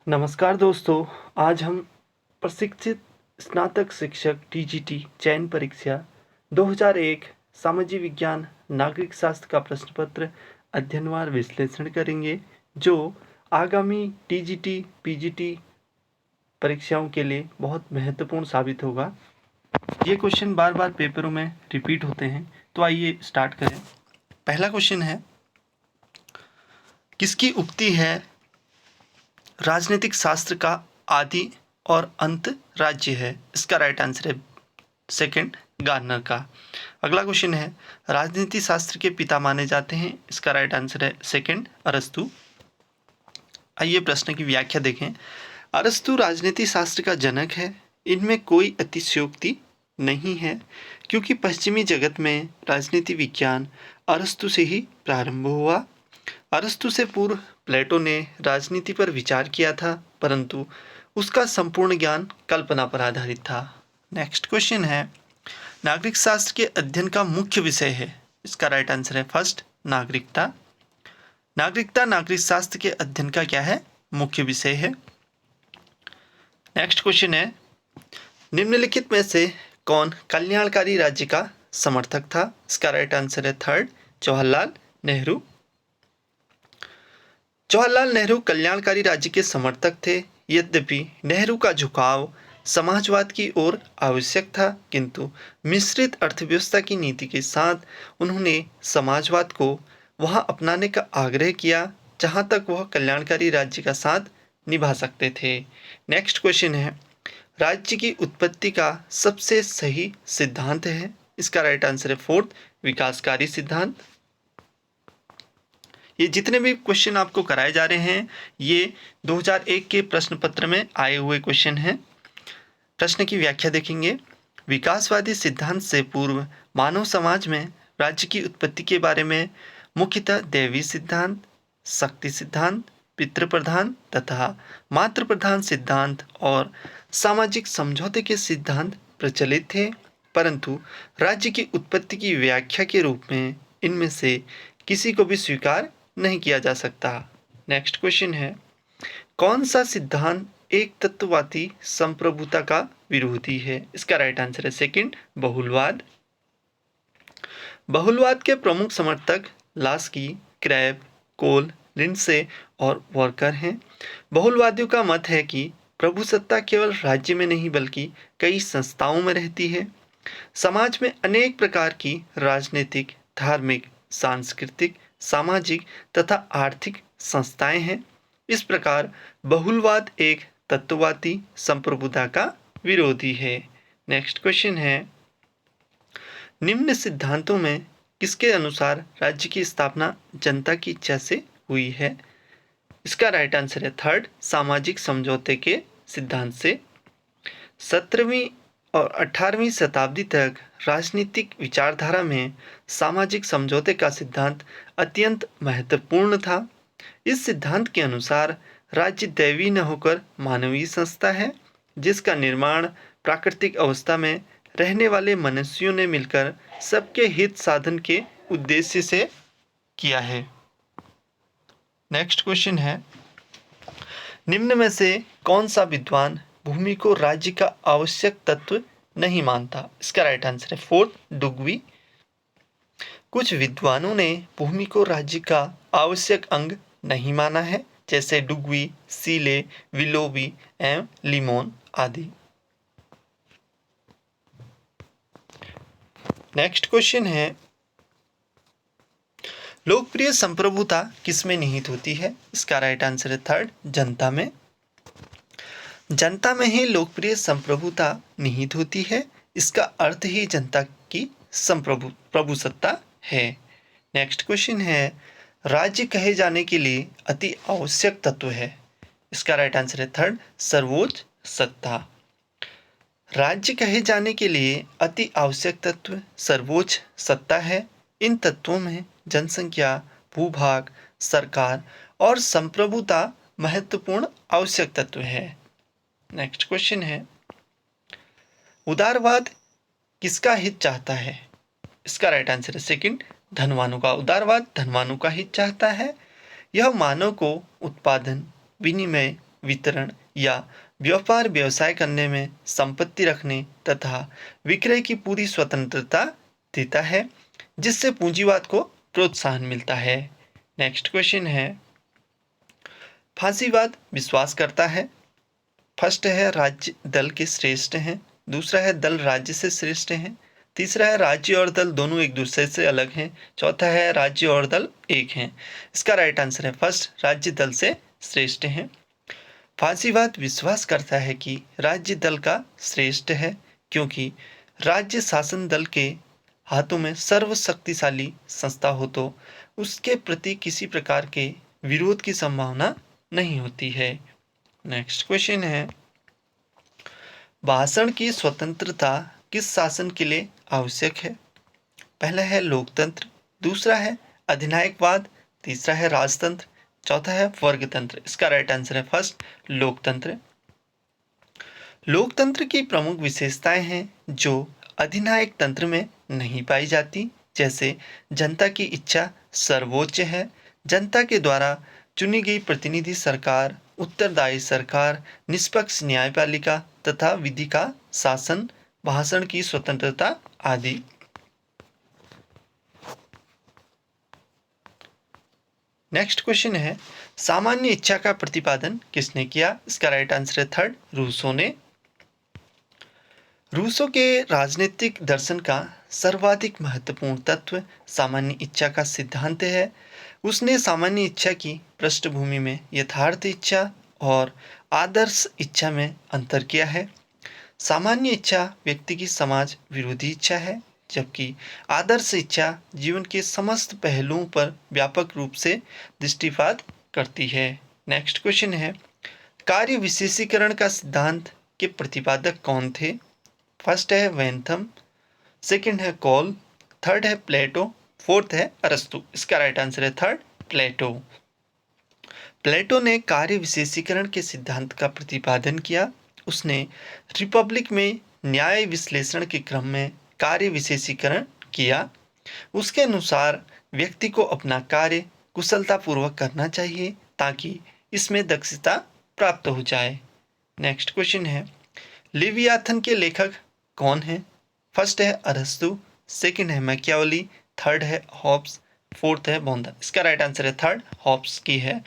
नमस्कार दोस्तों, आज हम प्रशिक्षित स्नातक शिक्षक टीजीटी चयन परीक्षा 2001 सामाजिक विज्ञान नागरिक शास्त्र का प्रश्न पत्र अध्ययनवार विश्लेषण करेंगे, जो आगामी टीजीटी पीजीटी परीक्षाओं के लिए बहुत महत्वपूर्ण साबित होगा। ये क्वेश्चन बार बार पेपरों में रिपीट होते हैं, तो आइए स्टार्ट करें। पहला क्वेश्चन है, किसकी उक्ति है राजनीतिक शास्त्र का आदि और अंत राज्य है? इसका राइट आंसर है सेकंड, गार्नर का। अगला क्वेश्चन है, राजनीति शास्त्र के पिता माने जाते हैं? इसका राइट आंसर है सेकंड, अरस्तु। आइए प्रश्न की व्याख्या देखें। अरस्तु राजनीति शास्त्र का जनक है। इनमें कोई अतिशयोक्ति नहीं है, क्योंकि पश्चिमी जगत में राजनीति विज्ञान अरस्तु से ही प्रारंभ हुआ। अरस्तु से पूर्व प्लेटो ने राजनीति पर विचार किया था, परंतु उसका संपूर्ण ज्ञान कल्पना पर आधारित था। नेक्स्ट क्वेश्चन है, नागरिक शास्त्र के अध्ययन का मुख्य विषय है? इसका राइट आंसर है फर्स्ट, नागरिकता। नागरिकता नागरिक शास्त्र के अध्ययन का क्या है? मुख्य विषय है। नेक्स्ट क्वेश्चन है, निम्नलिखित में से कौन कल्याणकारी राज्य का समर्थक था? इसका राइट आंसर है थर्ड, जवाहरलाल नेहरू। जवाहरलाल नेहरू कल्याणकारी राज्य के समर्थक थे। यद्यपि नेहरू का झुकाव समाजवाद की ओर आवश्यक था, किंतु मिश्रित अर्थव्यवस्था की नीति के साथ उन्होंने समाजवाद को वहां अपनाने का आग्रह किया, जहां तक वह कल्याणकारी राज्य का साथ निभा सकते थे। नेक्स्ट क्वेश्चन है, राज्य की उत्पत्ति का सबसे सही सिद्धांत है? इसका राइट आंसर है फोर्थ, विकासकारी सिद्धांत। ये जितने भी क्वेश्चन आपको कराए जा रहे हैं, ये 2001 के प्रश्न पत्र में आए हुए क्वेश्चन हैं। प्रश्न की व्याख्या देखेंगे। विकासवादी सिद्धांत से पूर्व मानव समाज में राज्य की उत्पत्ति के बारे में मुख्यतः दैवी सिद्धांत, शक्ति सिद्धांत, पितृप्रधान तथा मातृप्रधान सिद्धांत और सामाजिक समझौते के सिद्धांत प्रचलित थे, परंतु राज्य की उत्पत्ति की व्याख्या के रूप में इनमें से किसी को भी स्वीकार नहीं किया जा सकता। नेक्स्ट क्वेश्चन है, कौन सा सिद्धांत एक तत्ववादी संप्रभुता का विरोधी है? इसका राइट आंसर है सेकंड, बहुलवाद। बहुलवाद के प्रमुख समर्थक लास्की, क्रैब, कोल, लिंडसे और वॉकर हैं। बहुलवादियों का मत है कि प्रभुसत्ता केवल राज्य में नहीं बल्कि कई संस्थाओं में रहती है। समाज में अनेक प्रकार की राजनीतिक, धार्मिक, सांस्कृतिक, सामाजिक तथा आर्थिक संस्थाएं हैं। इस प्रकार बहुलवाद एक तत्ववादी संप्रभुता का विरोधी है। नेक्स्ट क्वेश्चन है, निम्न सिद्धांतों में किसके अनुसार राज्य की स्थापना जनता की इच्छा से हुई है? इसका राइट आंसर है थर्ड, सामाजिक समझौते के सिद्धांत से। 17वीं और 18वीं शताब्दी तक राजनीतिक विचारधारा में सामाजिक समझौते का सिद्धांत अत्यंत महत्वपूर्ण था। इस सिद्धांत के अनुसार राज्य दैवी न होकर मानवीय संस्था है, जिसका निर्माण प्राकृतिक अवस्था में रहने वाले मनुष्यों ने मिलकर सबके हित साधन के उद्देश्य से किया है। नेक्स्ट क्वेश्चन है, निम्न में से कौन सा विद्वान भूमि को राज्य का आवश्यक तत्व नहीं मानता? इसका राइट आंसर है फोर्थ, डुग्वी। कुछ विद्वानों ने भूमि को राज्य का आवश्यक अंग नहीं माना है, जैसे डुग्वी, सीले, विलोबी एवं लिमोन आदि। नेक्स्ट क्वेश्चन है, लोकप्रिय संप्रभुता किसमें निहित होती है? इसका राइट आंसर है थर्ड, जनता में। जनता में ही लोकप्रिय संप्रभुता निहित होती है। इसका अर्थ ही जनता की प्रभुसत्ता है। नेक्स्ट क्वेश्चन है, राज्य कहे जाने के लिए अति आवश्यक तत्व है? इसका राइट आंसर है थर्ड, सर्वोच्च सत्ता। राज्य कहे जाने के लिए अति आवश्यक तत्व सर्वोच्च सत्ता है। इन तत्वों में जनसंख्या, भूभाग, सरकार और संप्रभुता महत्वपूर्ण आवश्यक तत्व है। नेक्स्ट क्वेश्चन है, उदारवाद किसका हित चाहता है? इसका राइट आंसर है सेकंड, धनवानों का। उदारवाद धनवानों का हित चाहता है। यह मानव को उत्पादन, विनिमय, वितरण या व्यापार व्यवसाय करने में संपत्ति रखने तथा विक्रय की पूरी स्वतंत्रता देता है, जिससे पूंजीवाद को प्रोत्साहन मिलता है। नेक्स्ट क्वेश्चन है, फांसीवाद विश्वास करता है। फर्स्ट है राज्य दल के श्रेष्ठ हैं, दूसरा है दल राज्य से श्रेष्ठ हैं, तीसरा है राज्य और दल दोनों एक दूसरे से अलग हैं, चौथा है राज्य और दल एक हैं। इसका राइट आंसर है फर्स्ट, राज्य दल से श्रेष्ठ हैं। फांसीवाद विश्वास करता है कि राज्य दल का श्रेष्ठ है, क्योंकि राज्य शासन दल के हाथों में सर्वशक्तिशाली संस्था हो तो उसके प्रति किसी प्रकार के विरोध की संभावना नहीं होती है। नेक्स्ट क्वेश्चन है, भाषण की स्वतंत्रता किस शासन के लिए आवश्यक है? पहला है लोकतंत्र, दूसरा है अधिनायकवाद, तीसरा है राजतंत्र, चौथा है वर्गतंत्र। इसका राइट आंसर है फर्स्ट, लोकतंत्र। लोकतंत्र की प्रमुख विशेषताएं हैं जो अधिनायक तंत्र में नहीं पाई जाती, जैसे जनता की इच्छा सर्वोच्च है, जनता के द्वारा चुनी गई प्रतिनिधि सरकार, उत्तरदायी सरकार, निष्पक्ष न्यायपालिका तथा विधि का शासन, भाषण की स्वतंत्रता आदि। नेक्स्ट क्वेश्चन है, सामान्य इच्छा का प्रतिपादन किसने किया? इसका राइट आंसर है थर्ड, रूसो ने। रूसो के राजनीतिक दर्शन का सर्वाधिक महत्वपूर्ण तत्व सामान्य इच्छा का सिद्धांत है। उसने सामान्य इच्छा की पृष्ठभूमि में यथार्थ इच्छा और आदर्श इच्छा में अंतर किया है। सामान्य इच्छा व्यक्ति की समाज विरोधी इच्छा है, जबकि आदर्श इच्छा जीवन के समस्त पहलुओं पर व्यापक रूप से दृष्टिपात करती है। नेक्स्ट क्वेश्चन है, कार्य विशेषीकरण का सिद्धांत के प्रतिपादक कौन थे? फर्स्ट है वेंथम, सेकंड है कॉल, थर्ड है प्लेटो, फोर्थ है अरस्तु। इसका राइट आंसर है थर्ड, प्लेटो। प्लेटो ने कार्य विशेषीकरण के सिद्धांत का प्रतिपादन किया। उसने रिपब्लिक में न्याय विश्लेषण के क्रम में कार्य विशेषीकरण किया। उसके अनुसार व्यक्ति को अपना कार्य कुशलतापूर्वक करना चाहिए ताकि इसमें दक्षता प्राप्त हो जाए। नेक्स्ट क्वेश्चन है, लेवियाथन के लेखक कौन हैं? फर्स्ट है अरस्तु, सेकंड है मैकियावेली, थर्ड है हॉब्स, फोर्थ है बॉन्दा। इसका राइट आंसर है थर्ड, हॉब्स की है।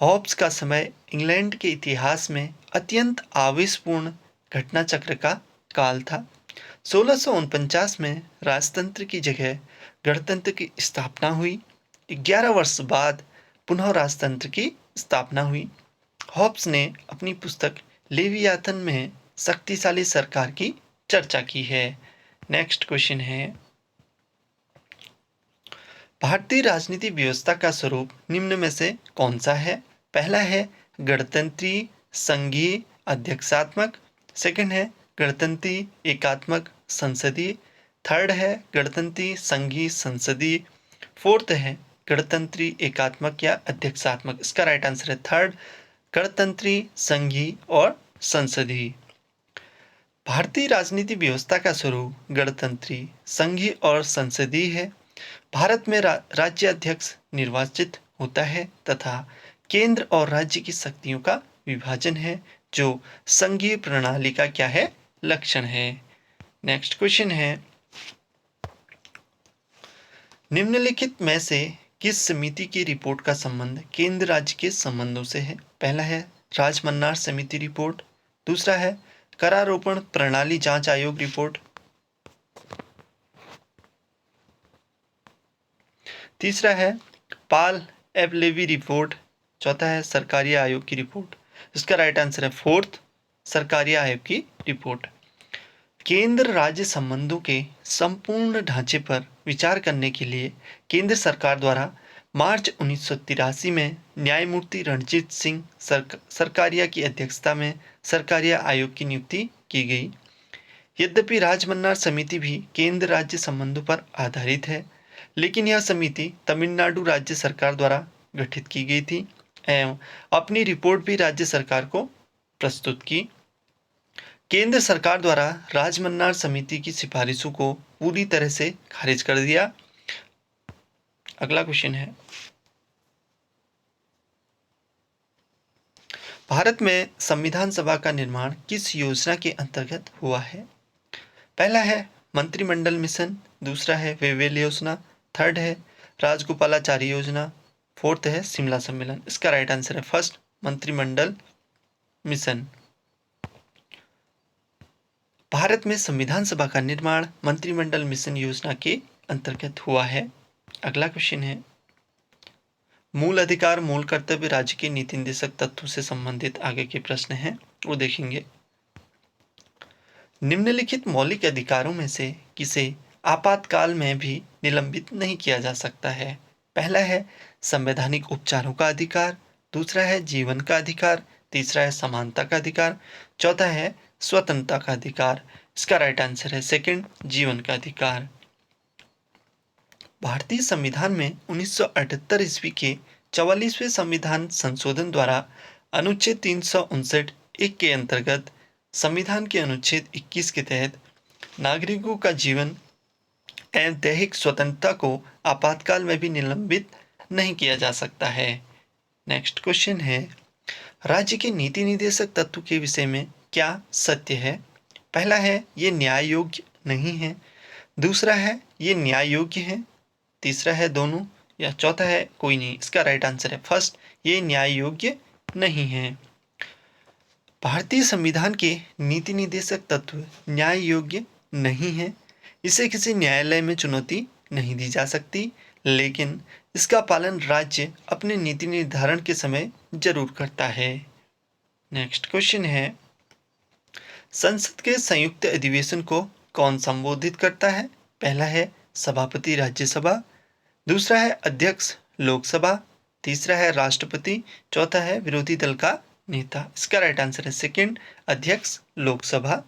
हॉब्स का समय इंग्लैंड के इतिहास में अत्यंत आवेशपूर्ण घटना चक्र का काल था। 1649 में राजतंत्र की जगह गणतंत्र की स्थापना हुई। 11 वर्ष बाद पुनः राजतंत्र की स्थापना हुई। हॉब्स ने अपनी पुस्तक लेवियाथन में शक्तिशाली सरकार की चर्चा की है। नेक्स्ट क्वेश्चन है, भारतीय राजनीति व्यवस्था का स्वरूप निम्न में से कौन सा है? पहला है गणतंत्रीय संघीय अध्यक्षात्मक, सेकंड है गणतंत्रीय एकात्मक संसदीय, थर्ड है गणतंत्रीय संघीय संसदीय, फोर्थ है गणतंत्रीय एकात्मक या अध्यक्षात्मक। इसका राइट आंसर है थर्ड, गणतंत्रीय संघीय और संसदीय। भारतीय राजनीति व्यवस्था का स्वरूप गणतंत्रीय संघीय और संसदीय है। भारत में राज्य अध्यक्ष निर्वाचित होता है तथा केंद्र और राज्य की शक्तियों का विभाजन है, जो संघीय प्रणाली का क्या है? लक्षण है। नेक्स्ट क्वेश्चन है, निम्नलिखित में से किस समिति की रिपोर्ट का संबंध केंद्र राज्य के संबंधों से है? पहला है राजमन्नार समिति रिपोर्ट, दूसरा है करारोपण प्रणाली जांच आयोग रिपोर्ट, तीसरा है पाल एबलेवी रिपोर्ट, चौथा है सरकारी आयोग की रिपोर्ट। इसका राइट आंसर है फोर्थ, सरकारी आयोग की रिपोर्ट। केंद्र राज्य संबंधों के संपूर्ण ढांचे पर विचार करने के लिए केंद्र सरकार द्वारा मार्च 1983 में न्यायमूर्ति रणजीत सिंह सरकारिया की अध्यक्षता में सरकारिया आयोग की नियुक्ति की गई। यद्यपि राजमन्नार समिति भी केंद्र राज्य संबंधों पर आधारित है, लेकिन यह समिति तमिलनाडु राज्य सरकार द्वारा गठित की गई थी एवं अपनी रिपोर्ट भी राज्य सरकार को प्रस्तुत की। केंद्र सरकार द्वारा राजमन्नार समिति की सिफारिशों को पूरी तरह से खारिज कर दिया। अगला क्वेश्चन है, भारत में संविधान सभा का निर्माण किस योजना के अंतर्गत हुआ है? पहला है मंत्रिमंडल मिशन, दूसरा है वेवेल योजना, थर्ड है राजगोपालाचारी योजना, फोर्थ है शिमला सम्मेलन। इसका राइट आंसर है फर्स्ट, मंत्रिमंडल मिशन। भारत में संविधान सभा का निर्माण मंत्रिमंडल मिशन योजना के अंतर्गत हुआ है। अगला क्वेश्चन है, मूल अधिकार मूल कर्तव्य राज्य के नीति निर्देशक तत्व से संबंधित आगे के प्रश्न हैं, वो देखेंगे। निम्नलिखित मौलिक अधिकारों में से किसे आपातकाल में भी निलंबित नहीं किया जा सकता है? पहला है संवैधानिक उपचारों का अधिकार, दूसरा है जीवन का अधिकार, तीसरा है समानता का अधिकार, चौथा है स्वतंत्रता का अधिकार। इसका राइट आंसर है सेकंड, जीवन का अधिकार। भारतीय संविधान में 1978 ईस्वी के 44वें संविधान संशोधन द्वारा अनुच्छेद 359(1) के अंतर्गत संविधान के अनुच्छेद 21 के तहत नागरिकों का जीवन एवं दैहिक स्वतंत्रता को आपातकाल में भी निलंबित नहीं किया जा सकता है। नेक्स्ट क्वेश्चन है, राज्य के नीति निर्देशक तत्व के विषय में क्या सत्य है? पहला है ये न्याय योग्य नहीं है, दूसरा है ये न्याय योग्य है, तीसरा है दोनों, या चौथा है कोई नहीं। इसका राइट आंसर है फर्स्ट, ये न्याय योग्य नहीं है। भारतीय संविधान के नीति निर्देशक तत्व न्याय योग्य नहीं है। इसे किसी न्यायालय में चुनौती नहीं दी जा सकती, लेकिन इसका पालन राज्य अपने नीति निर्धारण के समय जरूर करता है। नेक्स्ट क्वेश्चन है, संसद के संयुक्त अधिवेशन को कौन संबोधित करता है? पहला है सभापति राज्यसभा, दूसरा है अध्यक्ष लोकसभा, तीसरा है राष्ट्रपति, चौथा है विरोधी दल का नेता। इसका राइट आंसर है सेकंड, अध्यक्ष लोकसभा।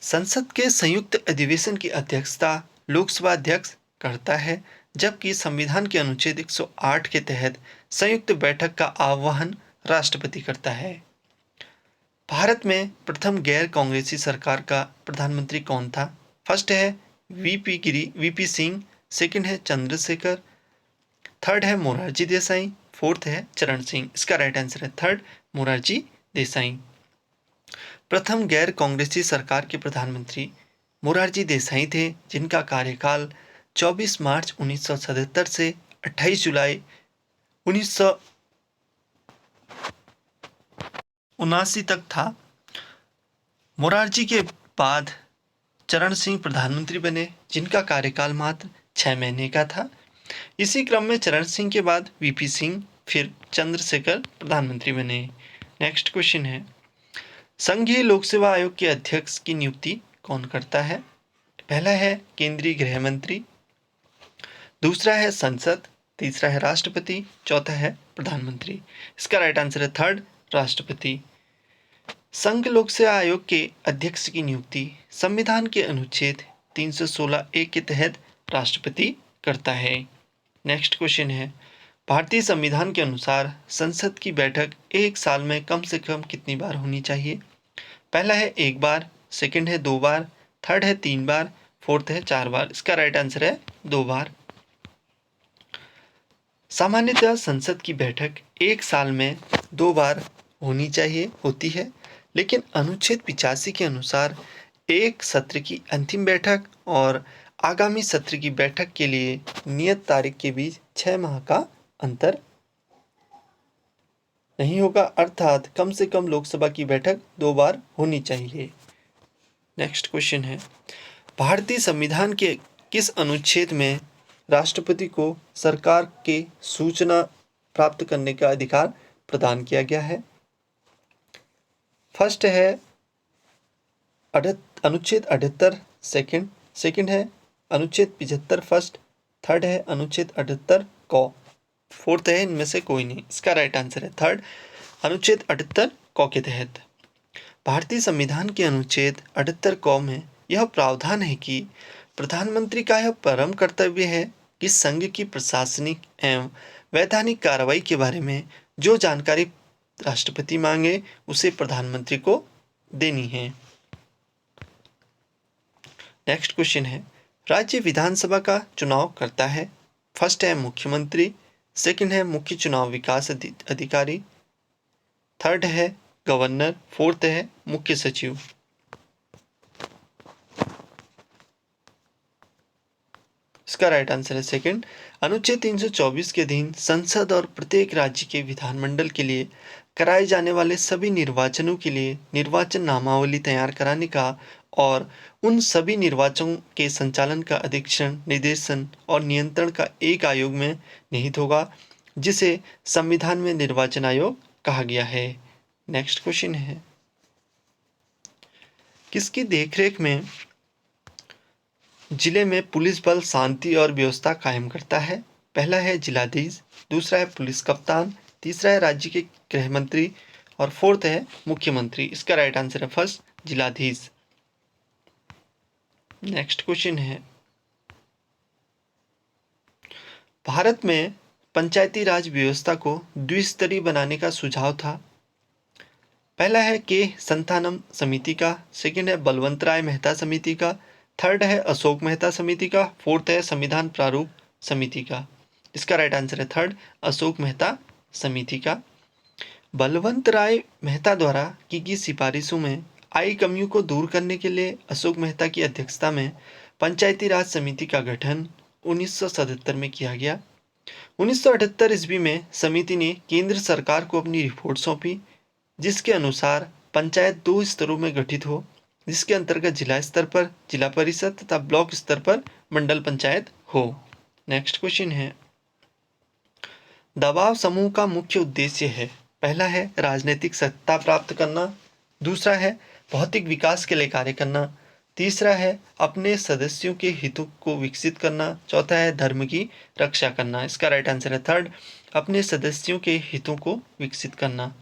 संसद के संयुक्त अधिवेशन की अध्यक्षता लोकसभा अध्यक्ष करता है, जबकि संविधान के अनुच्छेद 108 के तहत संयुक्त बैठक का आह्वान राष्ट्रपति करता है। भारत में प्रथम गैर कांग्रेसी सरकार का प्रधानमंत्री कौन था? फर्स्ट है वीपी सिंह, सेकंड है चंद्रशेखर, थर्ड है मोरारजी देसाई, फोर्थ है चरण सिंह। इसका राइट आंसर है थर्ड, मोरारजी देसाई। प्रथम गैर कांग्रेसी सरकार के प्रधानमंत्री मोरारजी देसाई थे, जिनका कार्यकाल 24 मार्च 1977 से 28 जुलाई 1979 तक था। मोरारजी के बाद चरण सिंह प्रधानमंत्री बने, जिनका कार्यकाल मात्र 6 महीने का था। इसी क्रम में चरण सिंह के बाद वीपी सिंह, फिर चंद्रशेखर प्रधानमंत्री बने। नेक्स्ट क्वेश्चन है, संघीय लोक सेवा आयोग के अध्यक्ष की नियुक्ति कौन करता है? पहला है केंद्रीय गृह मंत्री, दूसरा है संसद, तीसरा है राष्ट्रपति, चौथा है प्रधानमंत्री। इसका राइट आंसर है थर्ड, राष्ट्रपति। संघ लोक सेवा आयोग के अध्यक्ष की नियुक्ति संविधान के अनुच्छेद 316(1) के तहत राष्ट्रपति करता है। नेक्स्ट क्वेश्चन है, भारतीय संविधान के अनुसार संसद की बैठक एक साल में कम से कम कितनी बार होनी चाहिए? पहला है 1 बार, सेकंड है 2 बार, थर्ड है 3 बार, फोर्थ है 4 बार। इसका राइट आंसर है 2 बार। सामान्यतः संसद की बैठक एक साल में 2 बार होती है, लेकिन अनुच्छेद 85 के अनुसार एक सत्र की अंतिम बैठक और आगामी सत्र की बैठक के लिए नियत तारीख के बीच 6 माह का अंतर नहीं होगा, अर्थात कम से कम लोकसभा की बैठक 2 बार होनी चाहिए। नेक्स्ट क्वेश्चन है, भारतीय संविधान के किस अनुच्छेद में राष्ट्रपति को सरकार के सूचना प्राप्त करने का अधिकार प्रदान किया गया है? फर्स्ट है अनुच्छेद 78 सेकंड है अनुच्छेद 75 फर्स्ट, थर्ड है अनुच्छेद 78 क, फोर्थ है इनमें से कोई नहीं। इसका राइट आंसर है थर्ड, अनुच्छेद 78 क के तहत। भारतीय संविधान के अनुच्छेद 78 क में यह प्रावधान है कि प्रधानमंत्री का यह परम कर्तव्य है कि संघ की प्रशासनिक एवं वैधानिक कार्रवाई के बारे में जो जानकारी राष्ट्रपति मांगे उसे प्रधानमंत्री को देनी है। नेक्स्ट क्वेश्चन है, राज्य विधानसभा का चुनाव करता है? फर्स्ट है मुख्यमंत्री, सेकंड है मुख्य चुनाव विकास अधिकारी, थर्ड है गवर्नर, फोर्थ है मुख्य सचिव। इसका राइट आंसर है सेकंड। अनुच्छेद 324 के अधीन संसद और प्रत्येक राज्य के विधानमंडल के लिए कराए जाने वाले सभी निर्वाचनों के लिए निर्वाचन नामावली तैयार कराने का और उन सभी निर्वाचनों के संचालन का अधीक्षण, निर्देशन और नियंत्रण का एक आयोग में निहित होगा, जिसे संविधान में निर्वाचन आयोग कहा गया है। नेक्स्ट क्वेश्चन है, किसकी देखरेख में जिले में पुलिस बल शांति और व्यवस्था कायम करता है? पहला है जिलाधीश, दूसरा है पुलिस कप्तान, तीसरा है राज्य के गृह मंत्री और फोर्थ है मुख्यमंत्री। इसका राइट आंसर है फर्स्ट, जिलाधीश। नेक्स्ट क्वेश्चन है, भारत में पंचायती राज व्यवस्था को द्विस्तरीय बनाने का सुझाव था। पहला है के संथानम समिति का, सेकंड है बलवंत राय मेहता समिति का, थर्ड है अशोक मेहता समिति का, फोर्थ है संविधान प्रारूप समिति का। इसका राइट आंसर है थर्ड, अशोक मेहता समिति का। बलवंत राय मेहता द्वारा की गई सिफारिशों में आई कमियों को दूर करने के लिए अशोक मेहता की अध्यक्षता में पंचायती राज समिति का गठन 1977 में किया गया। 1978 ईस्वी में समिति ने केंद्र सरकार को अपनी रिपोर्ट सौंपी, जिसके अनुसार पंचायत 2 स्तरों में गठित हो, जिसके अंतर्गत जिला स्तर पर जिला परिषद तथा ब्लॉक स्तर पर मंडल पंचायत हो। नेक्स्ट क्वेश्चन है, दबाव समूह का मुख्य उद्देश्य है? पहला है राजनीतिक सत्ता प्राप्त करना, दूसरा है भौतिक विकास के लिए कार्य करना, तीसरा है अपने सदस्यों के हितों को विकसित करना, चौथा है धर्म की रक्षा करना। इसका राइट आंसर है थर्ड, अपने सदस्यों के हितों को विकसित करना।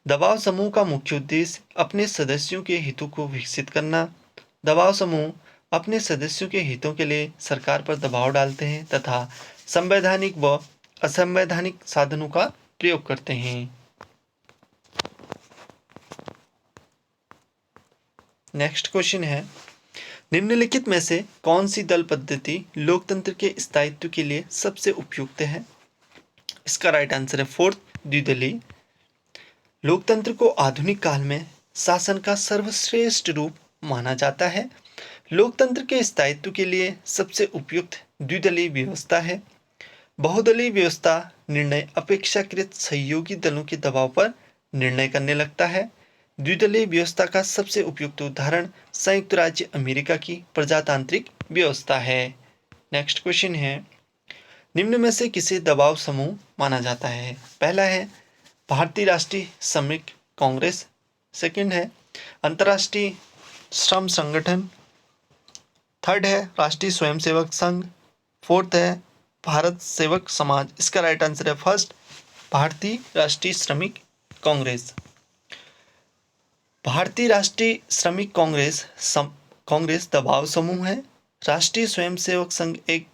दबाव समूह का मुख्य उद्देश्य अपने सदस्यों के हितों को विकसित करना। दबाव समूह अपने सदस्यों के हितों के लिए सरकार पर दबाव डालते हैं तथा संवैधानिक व असंवैधानिक साधनों का प्रयोग करते हैं। नेक्स्ट क्वेश्चन है, निम्नलिखित में से कौन सी दल पद्धति लोकतंत्र के स्थायित्व के लिए सबसे उपयुक्त है? इसका राइट आंसर है फोर्थ, द्विदलीय। लोकतंत्र को आधुनिक काल में शासन का सर्वश्रेष्ठ रूप माना जाता है। लोकतंत्र के स्थायित्व के लिए सबसे उपयुक्त द्विदलीय व्यवस्था है। बहुदलीय व्यवस्था निर्णय अपेक्षाकृत सहयोगी दलों के दबाव पर निर्णय करने लगता है। द्विदलीय व्यवस्था का सबसे उपयुक्त उदाहरण संयुक्त राज्य अमेरिका की प्रजातांत्रिक व्यवस्था है। नेक्स्ट क्वेश्चन है, निम्न में से किसे दबाव समूह माना जाता है? पहला है भारतीय राष्ट्रीय श्रमिक कांग्रेस, सेकंड है अंतर्राष्ट्रीय श्रम संगठन, थर्ड है राष्ट्रीय स्वयंसेवक संघ, फोर्थ है भारत सेवक समाज। इसका राइट आंसर है फर्स्ट, भारतीय राष्ट्रीय श्रमिक कांग्रेस। भारतीय राष्ट्रीय श्रमिक कांग्रेस दबाव समूह है। राष्ट्रीय स्वयंसेवक संघ एक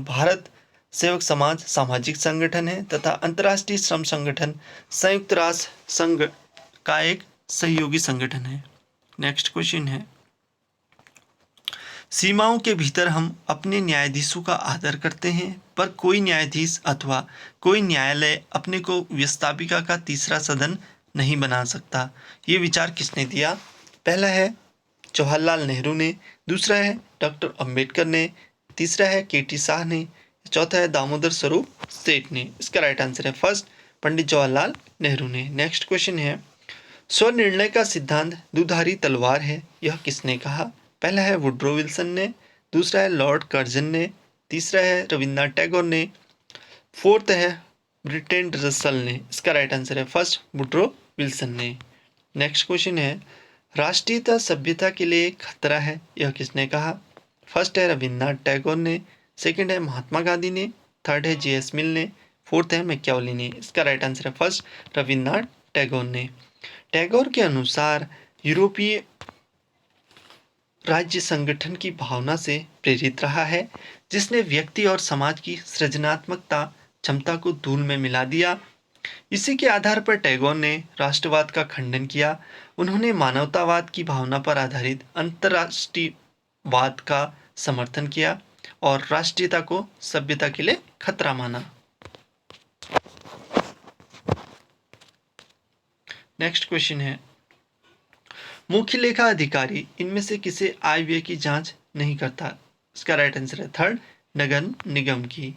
भारत सेवक समाज सामाजिक संगठन है तथा अंतर्राष्ट्रीय श्रम संगठन संयुक्त राष्ट्र संघ का एक सहयोगी संगठन है। नेक्स्ट क्वेश्चन है, सीमाओं के भीतर हम अपने न्यायाधीशों का आदर करते हैं, पर कोई न्यायाधीश अथवा कोई न्यायालय अपने को व्यवस्थापिका का तीसरा सदन नहीं बना सकता। ये विचार किसने दिया? पहला है जवाहरलाल नेहरू ने, दूसरा है डॉक्टर अंबेडकर ने, तीसरा है केटी शाह ने, चौथा है दामोदर स्वरूप सेठ ने। इसका राइट आंसर है फर्स्ट, पंडित जवाहरलाल नेहरू ने। नेक्स्ट क्वेश्चन है, स्वनिर्णय का सिद्धांत दुधारी तलवार है, यह किसने कहा? पहला है वुड्रो विल्सन ने, दूसरा है लॉर्ड कर्जन ने, तीसरा है रविन्द्रनाथ टैगोर ने, फोर्थ है ब्रिटेन रसल ने। इसका राइट आंसर है फर्स्ट, वुड्रो विल्सन ने। नेक्स्ट क्वेश्चन है, राष्ट्रीयता सभ्यता के लिए खतरा है, यह किसने कहा? फर्स्ट है रविन्द्रनाथ टैगोर ने, सेकंड है महात्मा गांधी ने, थर्ड है जे.एस. मिल ने, फोर्थ है मैकियावेली ने। इसका राइट आंसर है फर्स्ट, रविन्द्रनाथ टैगोर ने। टैगोर के अनुसार यूरोपीय राज्य संगठन की भावना से प्रेरित रहा है, जिसने व्यक्ति और समाज की सृजनात्मकता क्षमता को धूल में मिला दिया। इसी के आधार पर टैगोर ने राष्ट्रवाद का खंडन किया। उन्होंने मानवतावाद की भावना पर आधारित अंतर्राष्ट्रीयवाद का समर्थन किया और राष्ट्रीयता को सभ्यता के लिए खतरा माना। नेक्स्ट क्वेश्चन है, मुख्य लेखा अधिकारी इनमें से किसे आय व्यय की जांच नहीं करता? इसका राइट आंसर है थर्ड, नगर निगम की।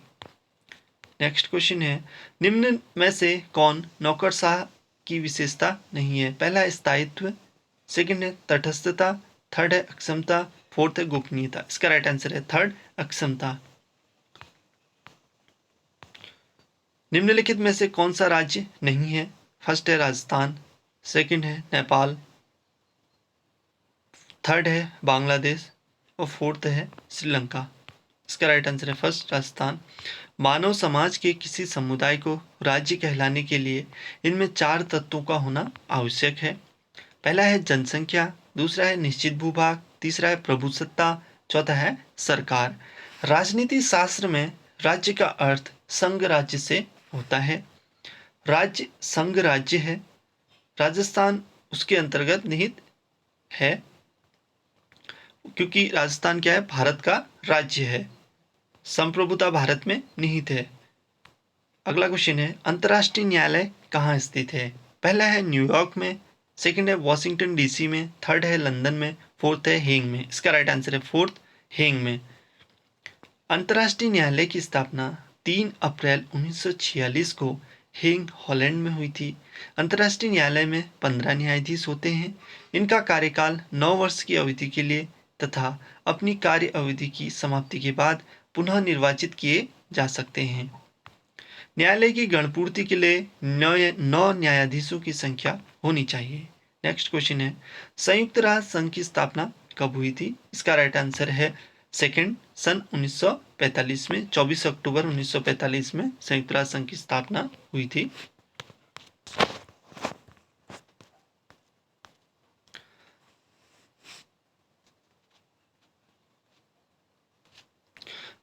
नेक्स्ट क्वेश्चन है, निम्न में से कौन नौकरशाह की विशेषता नहीं है? पहला है स्थायित्व, सेकंड है तटस्थता, थर्ड है अक्षमता, फोर्थ है गोपनीयता। इसका राइट आंसर है थर्ड, अक्षमता। निम्नलिखित में से कौन सा राज्य नहीं है? फर्स्ट है राजस्थान, सेकंड है नेपाल, थर्ड है बांग्लादेश और फोर्थ है श्रीलंका। इसका राइट आंसर है फर्स्ट, राजस्थान। मानव समाज के किसी समुदाय को राज्य कहलाने के लिए इनमें 4 तत्वों का होना आवश्यक है। पहला है जनसंख्या, दूसरा है निश्चित भूभाग, तीसरा है प्रभुसत्ता, चौथा है सरकार। राजनीति शास्त्र में राज्य का अर्थ संघ राज्य से होता है। राज्य संघ राज्य है, राजस्थान उसके अंतर्गत निहित है, क्योंकि राजस्थान क्या है, भारत का राज्य है, संप्रभुता भारत में निहित है। अगला क्वेश्चन है, अंतर्राष्ट्रीय न्यायालय कहाँ स्थित है? पहला है न्यूयॉर्क में, सेकंड है वॉशिंगटन डीसी में, थर्ड है लंदन में, फोर्थ है हेग में। इसका राइट आंसर है फोर्थ, हेग में। अंतर्राष्ट्रीय न्यायालय की स्थापना 3 अप्रैल 1946 को हेग, हॉलैंड में हुई थी। अंतर्राष्ट्रीय न्यायालय में 15 न्यायाधीश होते हैं। इनका कार्यकाल 9 वर्ष की अवधि के लिए तथा अपनी कार्य अवधि की समाप्ति के बाद पुनः निर्वाचित किए जा सकते हैं। न्यायालय की गणपूर्ति के लिए 9 न्यायाधीशों की संख्या होनी चाहिए। नेक्स्ट क्वेश्चन है, संयुक्त राष्ट्र संघ की स्थापना कब हुई थी? इसका राइट आंसर है सेकंड, सन 1945 में, 24 अक्टूबर 1945 में संयुक्त राष्ट्र संघ की स्थापना हुई थी।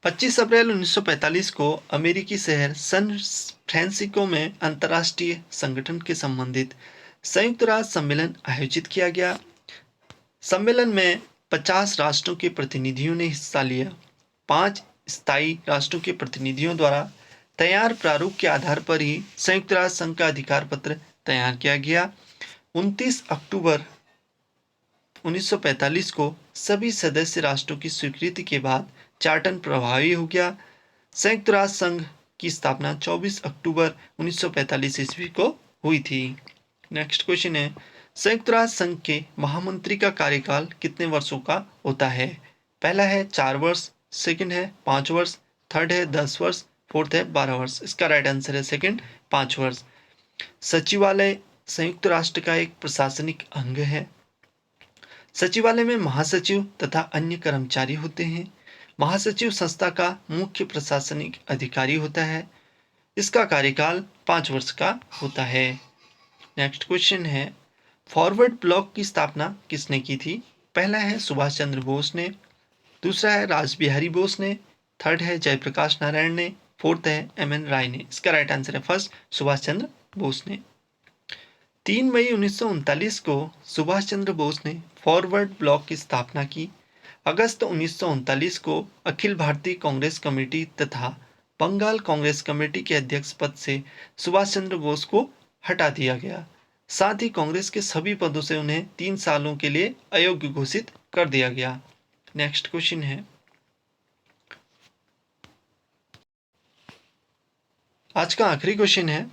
पच्चीस अप्रैल 1945 को अमेरिकी शहर सैन फ्रांसिस्को में अंतर्राष्ट्रीय संगठन के संबंधित संयुक्त राष्ट्र सम्मेलन आयोजित किया गया। सम्मेलन में 50 राष्ट्रों के प्रतिनिधियों ने हिस्सा लिया। 5 स्थायी राष्ट्रों के प्रतिनिधियों द्वारा तैयार प्रारूप के आधार पर ही संयुक्त राष्ट्र संघ का अधिकार पत्र तैयार किया गया। 29 अक्टूबर 1945 को सभी सदस्य राष्ट्रों की स्वीकृति के बाद चार्टर प्रभावी हो गया। संयुक्त राष्ट्र संघ की स्थापना 24 अक्टूबर 1945 ईस्वी को हुई थी। नेक्स्ट क्वेश्चन है, संयुक्त राष्ट्र संघ के महामंत्री का कार्यकाल कितने वर्षों का होता है? पहला है 4 वर्ष, सेकंड है 5 वर्ष, थर्ड है 10 वर्ष, फोर्थ है 12 वर्ष। इसका राइट आंसर है सेकंड, 5 वर्ष। सचिवालय संयुक्त राष्ट्र का एक प्रशासनिक अंग है। सचिवालय में महासचिव तथा अन्य कर्मचारी होते हैं। महासचिव संस्था का मुख्य प्रशासनिक अधिकारी होता है। इसका कार्यकाल 5 वर्ष का होता है। नेक्स्ट क्वेश्चन है, फॉरवर्ड ब्लॉक की स्थापना किसने की थी? पहला है सुभाष चंद्र बोस ने, दूसरा है रासबिहारी बोस ने, थर्ड है जयप्रकाश नारायण ने, फोर्थ है एम.एन. राय ने। इसका राइट आंसर है फर्स्ट, सुभाष चंद्र बोस ने। 3 मई 1939 को सुभाष चंद्र बोस ने फॉरवर्ड ब्लॉक की स्थापना की। अगस्त 1939 को अखिल भारतीय कांग्रेस कमेटी तथा बंगाल कांग्रेस कमेटी के अध्यक्ष पद से सुभाष चंद्र बोस को हटा दिया गया। साथ ही कांग्रेस के सभी पदों से उन्हें 3 सालों के लिए अयोग्य घोषित कर दिया गया। नेक्स्ट क्वेश्चन है, आज का आखिरी क्वेश्चन है,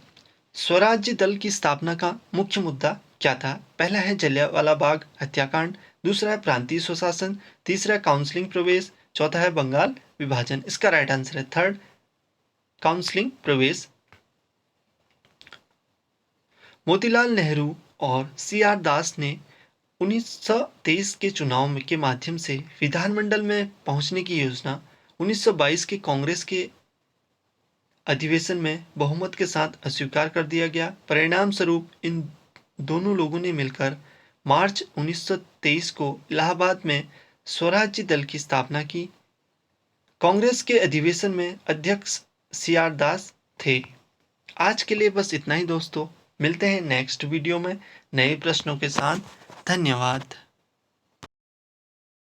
स्वराज्य दल की स्थापना का मुख्य मुद्दा क्या था? पहला है जलियांवाला बाग हत्याकांड, दूसरा है प्रांतीय स्वशासन, तीसरा है काउंसलिंग प्रवेश, चौथा है बंगाल विभाजन। इसका राइट आंसर है थर्ड, काउंसलिंग प्रवेश। मोतीलाल नेहरू और सी.आर. दास ने 1923 के चुनाव के माध्यम से विधानमंडल में पहुंचने की योजना 1922 के कांग्रेस के अधिवेशन में बहुमत के साथ अस्वीकार कर दिया गया। परिणाम स्वरूप इन दोनों लोगों ने मिलकर मार्च 1923 को इलाहाबाद में स्वराज्य दल की स्थापना की। कांग्रेस के अधिवेशन में अध्यक्ष सी.आर. दास थे। आज के लिए बस इतना ही दोस्तों, मिलते हैं नेक्स्ट वीडियो में नए प्रश्नों के साथ। धन्यवाद।